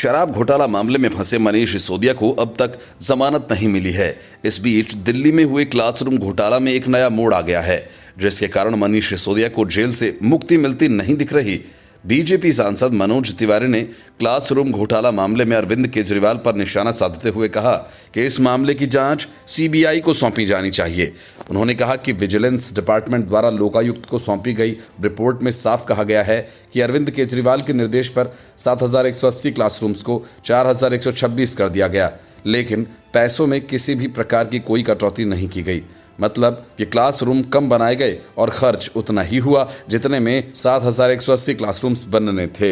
शराब घोटाला मामले में फंसे मनीष सिसोदिया को अब तक जमानत नहीं मिली है। इस बीच दिल्ली में हुए क्लासरूम घोटाला में एक नया मोड़ आ गया है, जिसके कारण मनीष सिसोदिया को जेल से मुक्ति मिलती नहीं दिख रही। बीजेपी सांसद मनोज तिवारी ने क्लासरूम घोटाला मामले में अरविंद केजरीवाल पर निशाना साधते हुए कहा कि इस मामले की जांच सीबीआई को सौंपी जानी चाहिए। उन्होंने कहा कि विजिलेंस डिपार्टमेंट द्वारा लोकायुक्त को सौंपी गई रिपोर्ट में साफ कहा गया है कि अरविंद केजरीवाल के निर्देश पर 7,180 क्लासरूम्स को 4,126 कर दिया गया, लेकिन पैसों में किसी भी प्रकार की कोई कटौती नहीं की गई। मतलब कि क्लासरूम कम बनाए गए और खर्च उतना ही हुआ जितने में 7,180 क्लासरूम्स बनने थे।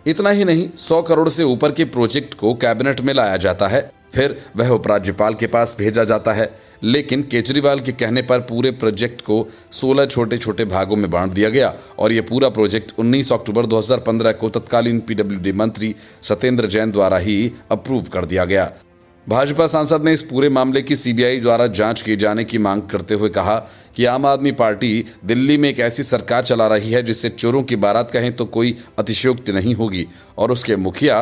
इतना ही नहीं, 100 करोड़ से ऊपर के प्रोजेक्ट को कैबिनेट में लाया जाता है, फिर वह उपराज्यपाल के पास भेजा जाता है। लेकिन केजरीवाल के कहने पर पूरे प्रोजेक्ट को 16 छोटे छोटे भागों में बांट दिया गया और यह पूरा प्रोजेक्ट 19 अक्टूबर 2015 को तत्कालीन पीडब्ल्यूडी मंत्री सत्येंद्र जैन द्वारा ही अप्रूव कर दिया गया। भाजपा सांसद ने इस पूरे मामले की सीबीआई द्वारा जांच किए जाने की मांग करते हुए कहा कि आम आदमी पार्टी दिल्ली में एक ऐसी सरकार चला रही है जिससे चोरों की बारात कहें तो कोई अतिशयोक्ति नहीं होगी और उसके मुखिया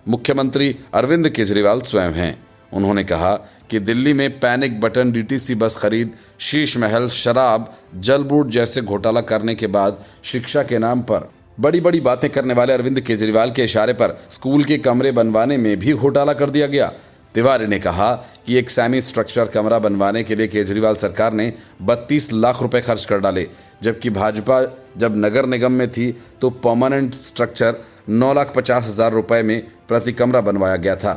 मुख्यमंत्री अरविंद केजरीवाल स्वयं हैं। उन्होंने कहा कि दिल्ली में पैनिक बटन, डीटीसी बस खरीद, शीश महल, शराब, जल बोर्ड जैसे घोटाला करने के बाद शिक्षा के नाम पर बड़ी बड़ी बातें करने वाले अरविंद केजरीवाल के इशारे पर स्कूल के कमरे बनवाने में भी घोटाला कर दिया गया। तिवारी ने कहा कि एक सेमी स्ट्रक्चर कमरा बनवाने के लिए केजरीवाल सरकार ने 32 लाख रुपए खर्च कर डाले, जबकि भाजपा जब नगर निगम में थी तो परमानेंट स्ट्रक्चर 9,50,000 रुपए में प्रति कमरा बनवाया गया था।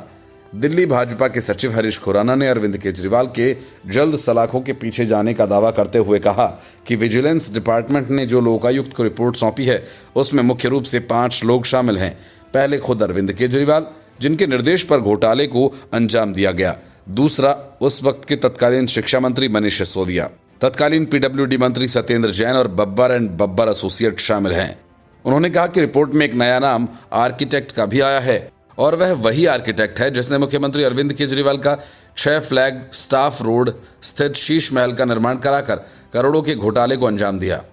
दिल्ली भाजपा के सचिव हरीश खुराना ने अरविंद केजरीवाल के जल्द सलाखों के पीछे जाने का दावा करते हुए कहा कि विजिलेंस डिपार्टमेंट ने जो लोकायुक्त को रिपोर्ट सौंपी है उसमें मुख्य रूप से 5 लोग शामिल हैं। पहले खुद अरविंद केजरीवाल, जिनके निर्देश पर घोटाले को अंजाम दिया गया। दूसरा, उस वक्त के तत्कालीन शिक्षा मंत्री मनीष सिसोदिया, तत्कालीन पीडब्ल्यूडी मंत्री सत्येंद्र जैन और बब्बर एंड बब्बर एसोसिएट शामिल हैं। उन्होंने कहा कि रिपोर्ट में एक नया नाम आर्किटेक्ट का भी आया है और वह वही आर्किटेक्ट है जिसने मुख्यमंत्री अरविंद केजरीवाल का 6 फ्लैग स्टाफ रोड स्थित शीश महल का निर्माण कराकर करोड़ों के घोटाले को अंजाम दिया।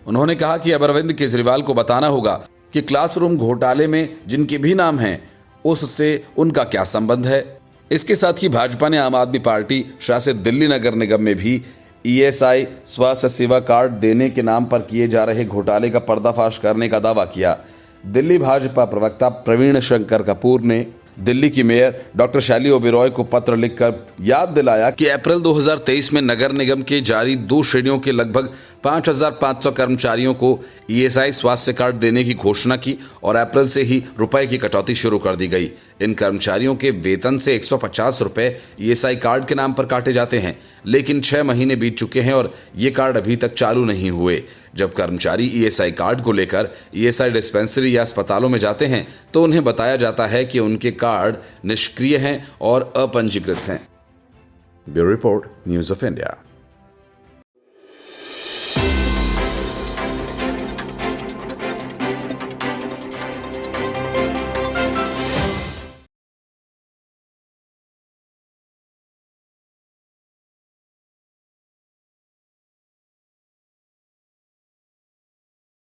उन्होंने कहा कि अब अरविंद केजरीवाल को बताना होगा कि क्लासरूम घोटाले में जिनके भी नाम हैं उससे उनका क्या संबंध है। इसके साथ ही भाजपा ने आम आदमी पार्टी शासित दिल्ली नगर निगम में भी ईएसआई स्वास्थ्य सेवा कार्ड देने के नाम पर किए जा रहे घोटाले का पर्दाफाश करने का दावा किया। दिल्ली भाजपा प्रवक्ता प्रवीण शंकर कपूर ने दिल्ली की मेयर डॉक्टर शैली ओबेरॉय को पत्र लिखकर याद दिलाया कि अप्रैल 2023 में नगर निगम के जारी 2 श्रेणियों के लगभग 5,500 कर्मचारियों को ईएसआई स्वास्थ्य कार्ड देने की घोषणा की और अप्रैल से ही रुपए की कटौती शुरू कर दी गई। इन कर्मचारियों के वेतन से 150 रुपए ईएसआई कार्ड के नाम पर काटे जाते हैं, लेकिन 6 महीने बीत चुके हैं और ये कार्ड अभी तक चालू नहीं हुए। जब कर्मचारी ईएसआई कार्ड को लेकर ईएसआई डिस्पेंसरी या अस्पतालों में जाते हैं तो उन्हें बताया जाता है कि उनके कार्ड निष्क्रिय हैं और अपंजीकृत हैं। Bureau report, news of India.